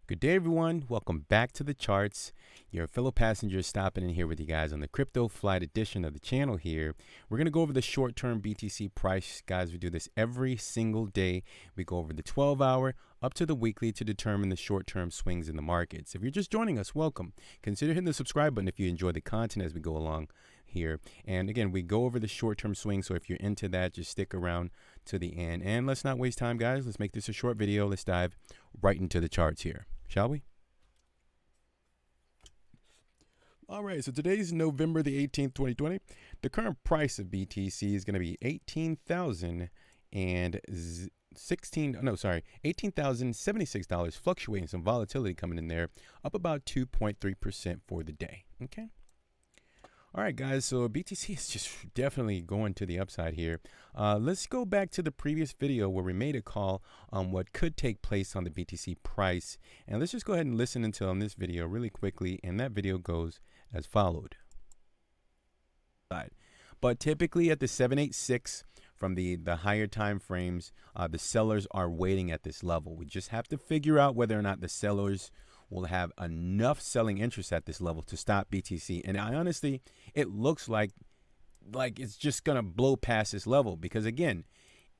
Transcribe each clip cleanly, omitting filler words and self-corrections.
Good day, everyone. Welcome back to the charts. Your fellow passengers stopping in here with you guys on the crypto flight edition of the channel here. We're going to go over the short-term BTC price. Guys, we do this every single day. We go over the 12-hour up to the weekly to determine the short-term swings in the markets. If you're just joining us, welcome. Consider hitting the subscribe button if you enjoy the content as we go along here. And again, we go over the short-term swings, so if you're into that, just stick around to the end. And let's not waste time, guys. Let's make this a short video. Let's dive right into the charts here. Shall we? All right, so today's November the 18th, 2020. The current price of BTC is going to be $18,076, fluctuating, some volatility coming in there, up about 2.3% for the day. Okay. All right, guys, so BTC is just definitely going to the upside here. Let's go back to the previous video where we made a call on what could take place on the BTC price. And let's just go ahead and listen until on this video really quickly. And that video goes as followed. But typically at the 786 from the higher time frames, the sellers are waiting at this level. We just have to figure out whether or not the sellers will have enough selling interest at this level to stop BTC. And I honestly, it looks like it's just going to blow past this level, because again,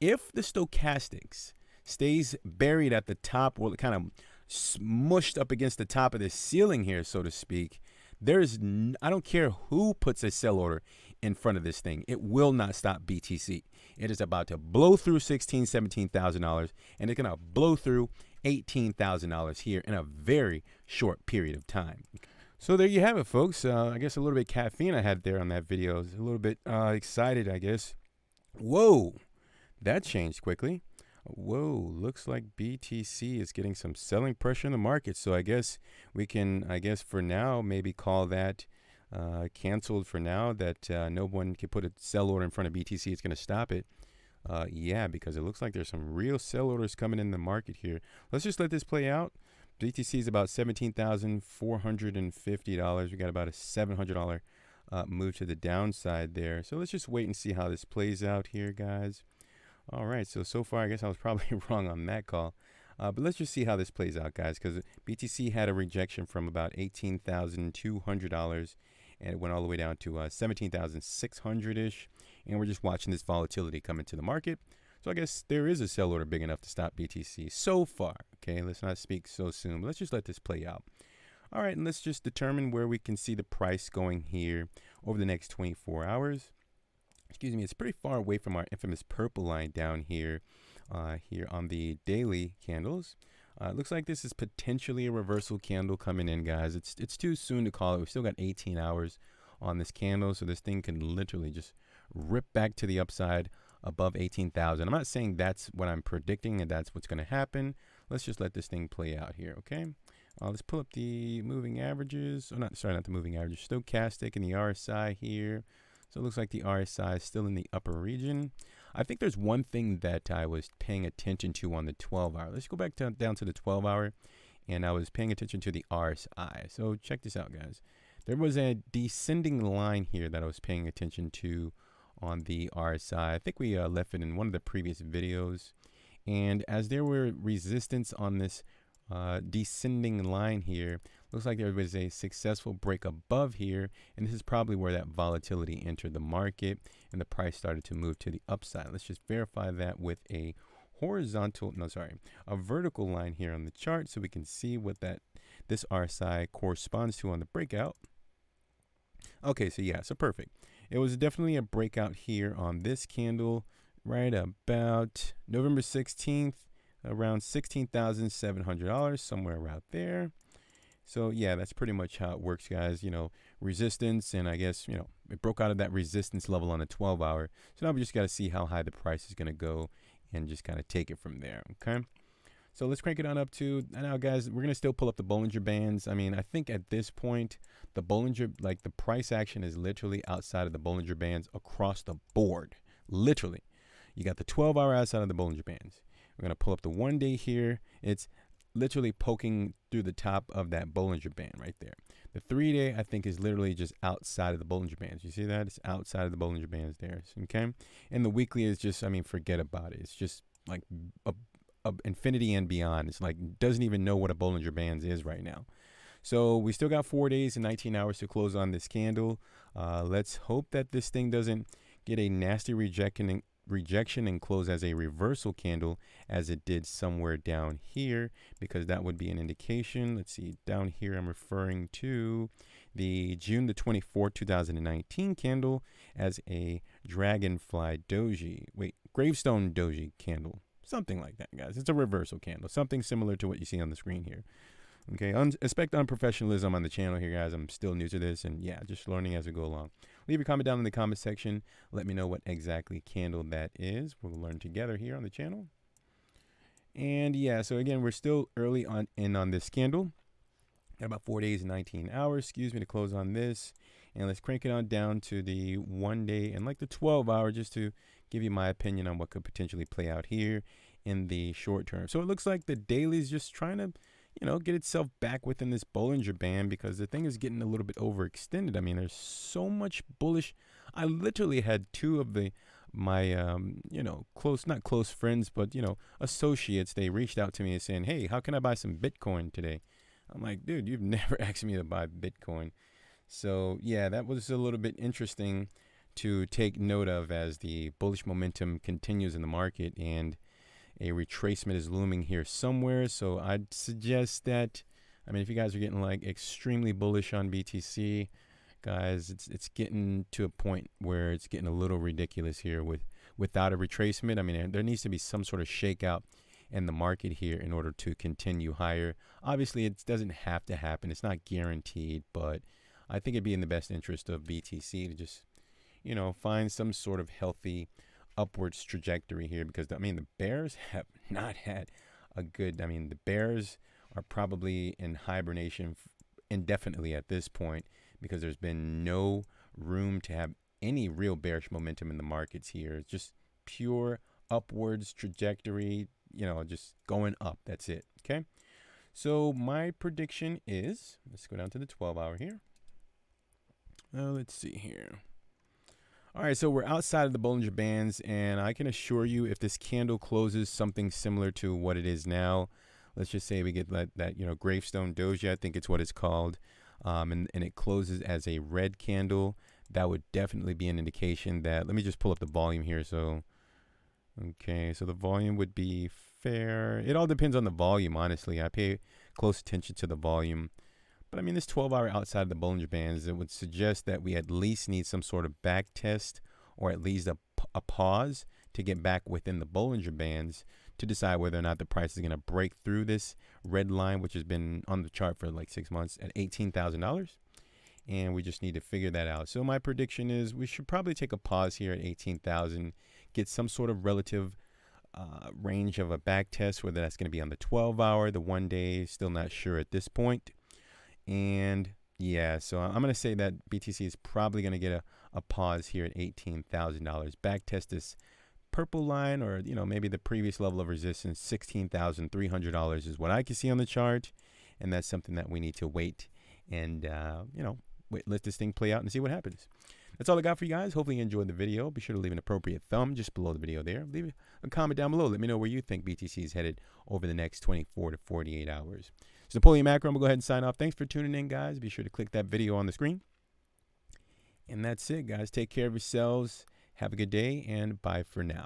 if the stochastics stays buried at the top, or kind of smushed up against the top of this ceiling here, so to speak, I don't care who puts a sell order in front of this thing, it will not stop BTC. It is about to blow through $16,000, $17,000, and it's going to blow through $18,000 here in a very short period of time. So there you have it, folks. I guess a little bit caffeine I had there on that video. I was a little bit excited, I guess. Whoa, that changed quickly. Whoa, looks like BTC is getting some selling pressure in the market. So I guess we can, for now, maybe call that canceled for now, that no one can put a sell order in front of BTC. It's going to stop it. Yeah, because it looks like there's some real sell orders coming in the market here. Let's just let this play out. BTC is about $17,450. We got about a $700 move to the downside there. So let's just wait and see how this plays out here, guys. All right, so far, I guess I was probably wrong on that call. But let's just see how this plays out, guys, because BTC had a rejection from about $18,200, and it went all the way down to $17,600-ish. And we're just watching this volatility come into the market. So I guess there is a sell order big enough to stop BTC so far. Okay, let's not speak so soon, but let's just let this play out. All right, and let's just determine where we can see the price going here over the next 24 hours. Excuse me, it's pretty far away from our infamous purple line down here, here on the daily candles. It looks like this is potentially a reversal candle coming in, guys. It's too soon to call it. We've still got 18 hours on this candle, so this thing can literally just rip back to the upside above 18,000. I'm not saying that's what I'm predicting and that's what's going to happen. Let's just let this thing play out here, okay? Let's pull up the moving averages. Oh, not the moving averages. Stochastic and the RSI here. So it looks like the RSI is still in the upper region. I think there's one thing that I was paying attention to on the 12-hour. Let's go back down to the 12-hour, and I was paying attention to the RSI. So check this out, guys. There was a descending line here that I was paying attention to on the RSI. I think we left it in one of the previous videos. And as there were resistance on this descending line here, looks like there was a successful break above here, and this is probably where that volatility entered the market and the price started to move to the upside. Let's just verify that with a vertical line here on the chart, so we can see what this RSI corresponds to on the breakout. Okay, so yeah, so perfect. It was definitely a breakout here on this candle right about November 16th, around $16,700, somewhere around there. So yeah, that's pretty much how it works, guys. You know, resistance, and I guess, it broke out of that resistance level on the 12-hour. So now we just got to see how high the price is going to go and just kind of take it from there, okay? So let's crank it on up to, now guys, we're going to still pull up the Bollinger Bands. I mean, I think at this point, the price action is literally outside of the Bollinger Bands across the board. Literally. You got the 12-hour outside of the Bollinger Bands. We're going to pull up the 1 day here. It's literally poking through the top of that Bollinger Band right there. The 3 day, I think, is literally just outside of the Bollinger Bands. You see that? It's outside of the Bollinger Bands there. Okay. And the weekly is just, I mean, forget about it. It's just like infinity and beyond. It's like doesn't even know what a Bollinger Bands is right now. So we still got 4 days and 19 hours to close on this candle. Let's hope that this thing doesn't get a nasty rejection and close as a reversal candle as it did somewhere down here, because that would be an indication. Let's see, down here I'm referring to the June the 24th, 2019 candle as a dragonfly doji. Wait, gravestone doji candle. Something like that, guys. It's a reversal candle. Something similar to what you see on the screen here. Okay, expect unprofessionalism on the channel here, guys. I'm still new to this, and yeah, just learning as we go along. Leave your comment down in the comment section. Let me know what exactly candle that is. We'll learn together here on the channel. And yeah, so again, we're still early on this candle. Got about 4 days and 19 hours, to close on this. And let's crank it on down to the 1 day and like the 12 hour, just to give you my opinion on what could potentially play out here in the short term. So it looks like the daily is just trying to, get itself back within this Bollinger Band, because the thing is getting a little bit overextended. I mean, there's so much bullish. I literally had two of my not close friends, but associates. They reached out to me and saying, "Hey, how can I buy some Bitcoin today?" I'm like, dude, you've never asked me to buy Bitcoin. So yeah, that was a little bit interesting to take note of as the bullish momentum continues in the market, and a retracement is looming here somewhere. So I'd suggest that, if you guys are getting like extremely bullish on BTC, guys, it's getting to a point where it's getting a little ridiculous here without a retracement. There needs to be some sort of shakeout in the market here in order to continue higher. Obviously, it doesn't have to happen. It's not guaranteed, but I think it'd be in the best interest of BTC to just, find some sort of healthy upwards trajectory here, because the bears have not had a good, the bears are probably in hibernation indefinitely at this point, because there's been no room to have any real bearish momentum in the markets here. It's just pure upwards trajectory, just going up. That's it. Okay, so my prediction is, let's go down to the 12 hour here. Let's see here. All right, so we're outside of the Bollinger Bands, and I can assure you, if this candle closes something similar to what it is now, let's just say we get that gravestone doji, I think it's what it's called, and it closes as a red candle, that would definitely be an indication that, let me just pull up the volume here. So, okay, so the volume would be fair. It all depends on the volume, honestly. I pay close attention to the volume. But this 12 hour outside of the Bollinger Bands, it would suggest that we at least need some sort of back test, or at least a pause to get back within the Bollinger Bands to decide whether or not the price is going to break through this red line, which has been on the chart for like 6 months at $18,000. And we just need to figure that out. So my prediction is we should probably take a pause here at 18,000, get some sort of relative range of a back test, whether that's going to be on the 12 hour, the 1 day, still not sure at this point. And yeah, so I'm going to say that BTC is probably going to get a pause here at $18,000. Back test this purple line, or, maybe the previous level of resistance, $16,300 is what I can see on the chart. And that's something that we need to wait and, let this thing play out and see what happens. That's all I got for you guys. Hopefully you enjoyed the video. Be sure to leave an appropriate thumb just below the video there. Leave a comment down below. Let me know where you think BTC is headed over the next 24 to 48 hours. It's Napoleon Macro. I'm going to go ahead and sign off. Thanks for tuning in, guys. Be sure to click that video on the screen. And that's it, guys. Take care of yourselves. Have a good day, and bye for now.